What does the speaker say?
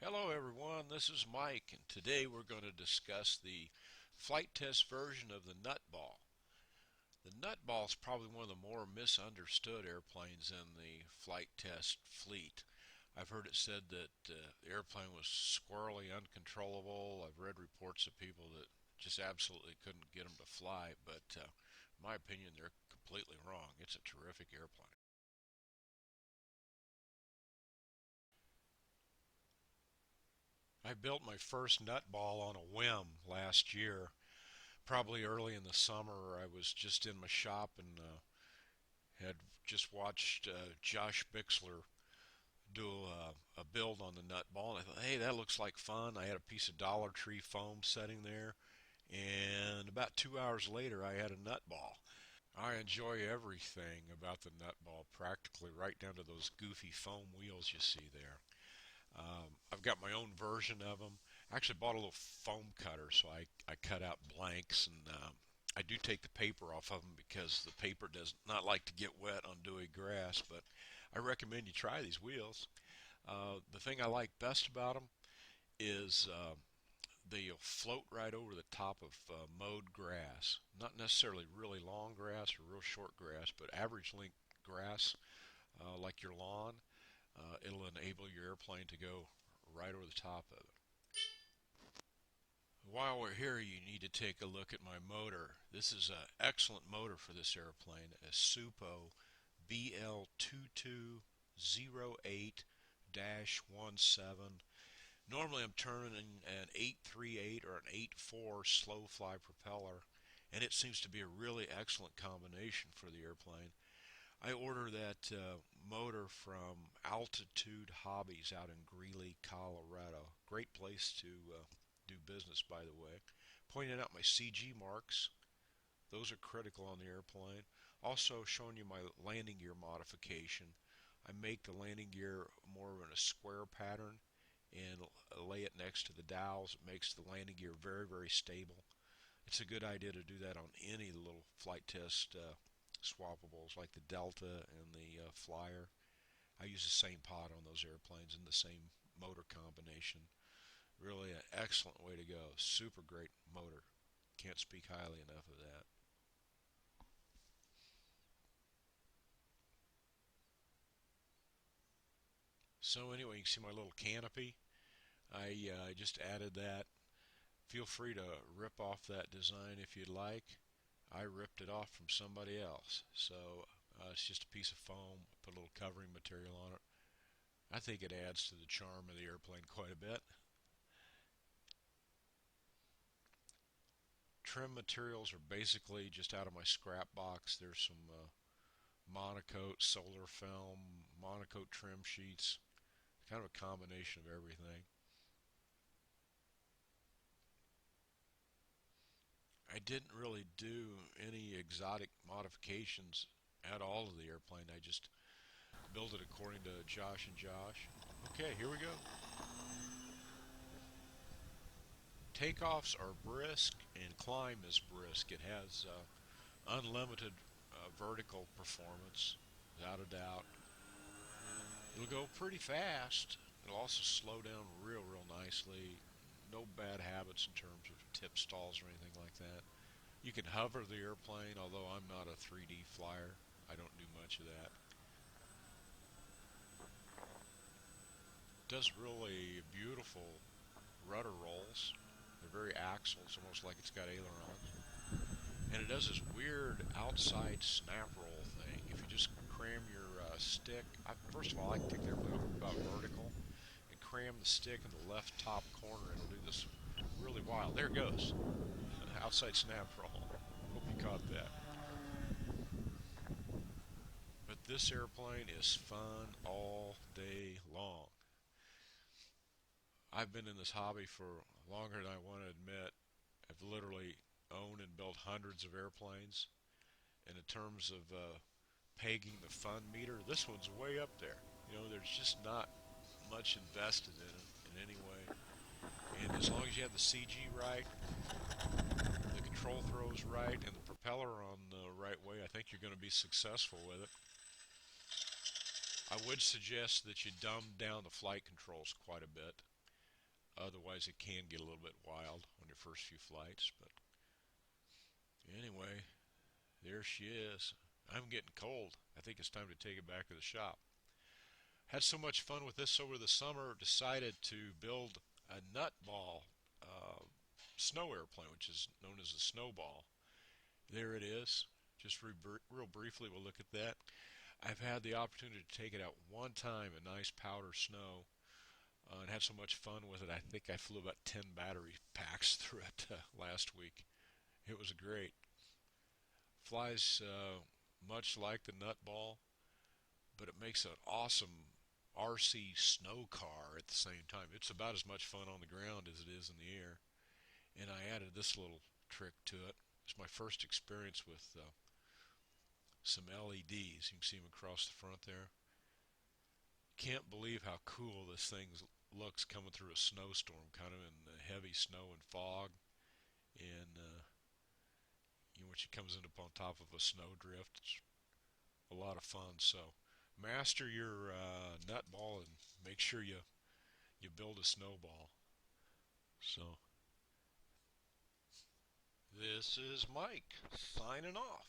Hello everyone, this is Mike, and today we're going to discuss the flight test version of the NutBall. The NutBall is probably one of the more misunderstood airplanes in the flight test fleet. I've heard it said that the airplane was squirrely, uncontrollable. I've read reports of people that just absolutely couldn't get them to fly, but in my opinion, they're completely wrong. It's a terrific airplane. I built my first NutBall on a whim last year. Probably early in the summer, I was just in my shop and had just watched Josh Bixler do a build on the nut ball. And I thought, hey, that looks like fun. I had a piece of Dollar Tree foam sitting there, and about 2 hours later, I had a nut ball. I enjoy everything about the nut ball, practically right down to those goofy foam wheels you see there. I've got my own version of them. I actually bought a little foam cutter, so I cut out blanks, and I do take the paper off of them because the paper does not like to get wet on dewy grass. But I recommend you try these wheels. The thing I like best about them is they'll float right over the top of mowed grass. Not necessarily really long grass or real short grass, but average length grass like your lawn. It'll enable your airplane to go right over the top of it. While we're here, you need to take a look at my motor. This is an excellent motor for this airplane, a Supo BL2208-17. Normally I'm turning an 838 or an 84 slow fly propeller, and it seems to be a really excellent combination for the airplane. I order that motor from Altitude Hobbies out in Greeley, Colorado. Great place to do business, by the way. Pointing out my CG marks. Those are critical on the airplane. Also showing you my landing gear modification. I make the landing gear more in a square pattern and lay it next to the dowels. It makes the landing gear very, very stable. It's a good idea to do that on any little flight test swappables like the Delta and the Flyer. I use the same pod on those airplanes and the same motor combination. Really an excellent way to go. Super great motor. Can't speak highly enough of that. So anyway, you can see my little canopy. I just added that. Feel free to rip off that design if you'd like. I ripped it off from somebody else. So it's just a piece of foam. Put a little covering material on it. I think it adds to the charm of the airplane quite a bit. Trim materials are basically just out of my scrap box. There's some monocoat, solar film, monocoat trim sheets, kind of a combination of everything. I didn't really do any exotic modifications at all of the airplane. I just built it according to Josh and Josh. Okay, here we go. Takeoffs are brisk and climb is brisk. It has unlimited vertical performance, without a doubt. It'll go pretty fast. It'll also slow down real nicely. No bad habits in terms of tip stalls or anything like that. You can hover the airplane, although I'm not a 3D flyer. I don't do much of that. It does really beautiful rudder rolls. They're very axial. It's almost like it's got ailerons. And it does this weird outside snap roll thing. If you just cram your stick, first of all, I take the airplane about vertical and cram the stick in the left top corner. It'll do this really wild. There it goes. Outside snap roll. Hope you caught that. But this airplane is fun all day long. I've been in this hobby for longer than I want to admit. I've literally owned and built hundreds of airplanes. And in terms of pegging the fun meter, this one's way up there. There's just not much invested in it in any way. And as long as you have the CG right, the control throws right, and the propeller on the right way, I think you're going to be successful with it. I would suggest that you dumb down the flight controls quite a bit. Otherwise, it can get a little bit wild on your first few flights. But anyway, there she is. I'm getting cold. I think it's time to take it back to the shop. Had so much fun with this over the summer, decided to build a nutball uh, snow airplane, which is known as a snowball. There it is. Just real briefly, we'll look at that. I've had the opportunity to take it out one time in nice powder snow and had so much fun with it. I think I flew about 10 battery packs through it last week. It was great. Flies much like the nutball, but it makes an awesome RC snow car at the same time. It's about as much fun on the ground as it is in the air. And I added this little trick to it. It's my first experience with some LEDs. You can see them across the front there. Can't believe how cool this thing looks coming through a snowstorm, kind of in the heavy snow and fog. And when she comes in up on top of a snowdrift, it's a lot of fun. So master your nutball and make sure you build a snowball. So this is Mike signing off.